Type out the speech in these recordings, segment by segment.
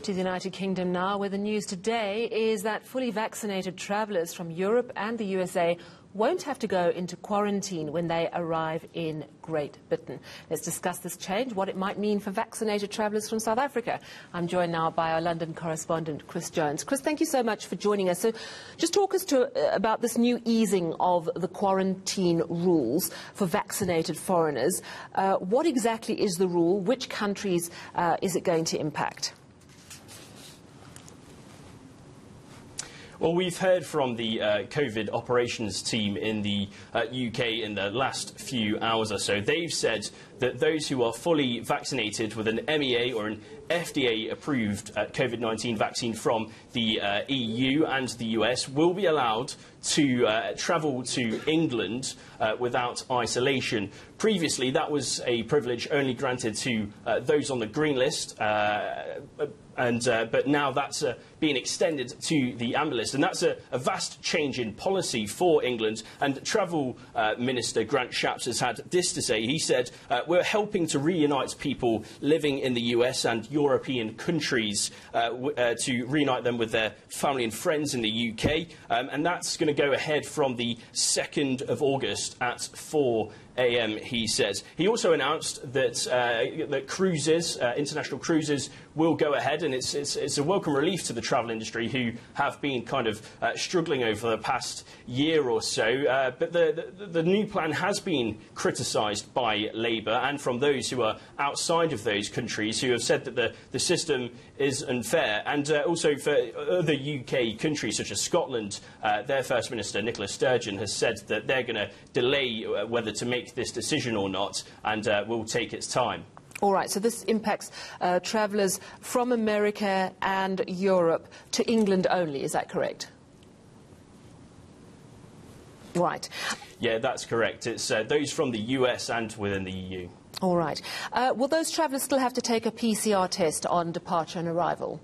To the United Kingdom now, where the news today is that fully vaccinated travellers from Europe and the USA won't have to go into quarantine when they arrive in Great Britain. Let's discuss this change, what it might mean for vaccinated travellers from South Africa. I'm joined now by our London correspondent, Chris Jones. Chris, thank you so much for joining us. So just talk us about this new easing of the quarantine rules for vaccinated foreigners. What exactly is the rule? Which countries is it going to impact? Well, we've heard from the COVID operations team in the UK in the last few hours or so. They've said that those who are fully vaccinated with an MEA or an FDA-approved COVID-19 vaccine from the EU and the US will be allowed to travel to England without isolation. Previously, that was a privilege only granted to those on the green list, but now that's being extended to the amber list, and that's a vast change in policy for England. And Travel Minister Grant Shapps has had this to say. He said, we're helping to reunite people living in the US and European countries to reunite them with their family and friends in the UK, and that's going to go ahead from the 2nd of August at 4 a.m, he says. He also announced that that cruises, international cruises, will go ahead, and it's a welcome relief to the travel industry, who have been kind of struggling over the past year or so. But the new plan has been criticised by Labour and from those who are outside of those countries, who have said that the system is unfair. And also for other UK countries such as Scotland, their First Minister Nicola Sturgeon has said that they're going to delay whether to make this decision or not, and will take its time. All right, so this impacts travellers from America and Europe to England only, is that correct? Right. Yeah, that's correct. It's those from the US and within the EU. All right. Will those travellers still have to take a PCR test on departure and arrival?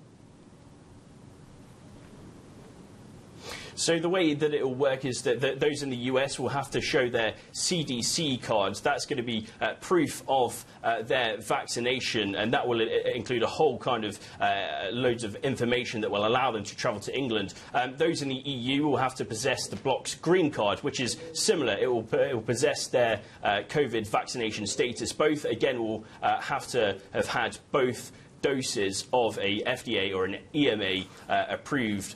So the way that it will work is that those in the US will have to show their CDC cards. That's going to be proof of their vaccination, and that will include a whole kind of loads of information that will allow them to travel to England. Those in the EU will have to possess the bloc's green card, which is similar. It will possess their COVID vaccination status. Both, again, will have to have had both doses of a FDA or an EMA approved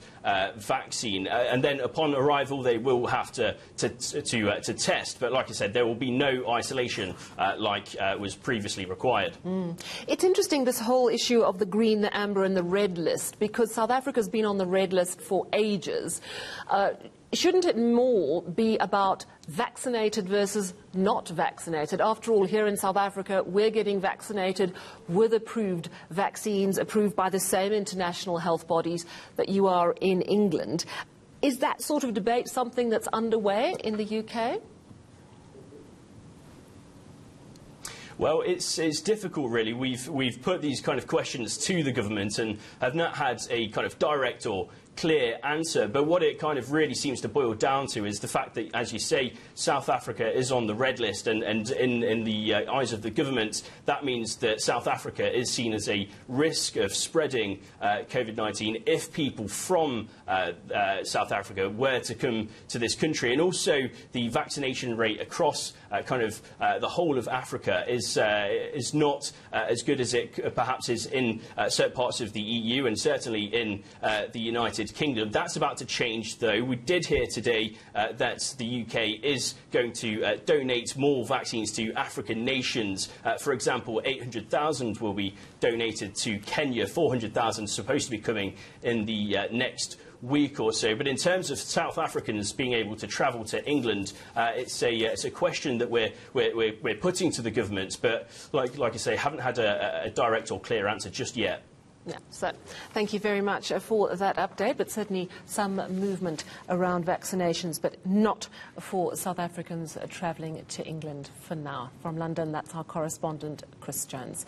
vaccine, and then upon arrival they will have to test. But like I said, there will be no isolation like was previously required. It's interesting, this whole issue of the green, the amber and the red list, because South Africa's been on the red list for ages. Shouldn't it more be about vaccinated versus not vaccinated? After all, here in South Africa, we're getting vaccinated with approved vaccines, approved by the same international health bodies that you are in England. Is that sort of debate something that's underway in the UK? Well, it's difficult, really. We've put these kind of questions to the government and have not had a kind of direct or clear answer. But what it kind of really seems to boil down to is the fact that, as you say, South Africa is on the red list, and in the eyes of the government, that means that South Africa is seen as a risk of spreading COVID-19 if people from South Africa were to come to this country. And also the vaccination rate across the whole of Africa is not as good as it perhaps is in certain parts of the EU and certainly in the United Kingdom. That's about to change, though. We did hear today that the UK is going to donate more vaccines to African nations. For example, 800,000 will be donated to Kenya. 400,000 supposed to be coming in the next week or so. But in terms of South Africans being able to travel to England, it's a question that we're putting to the government, but like I say, haven't had a direct or clear answer just yet. Yeah, so thank you very much for that update, but certainly some movement around vaccinations, but not for South Africans travelling to England for now. From London, that's our correspondent, Chris Jones.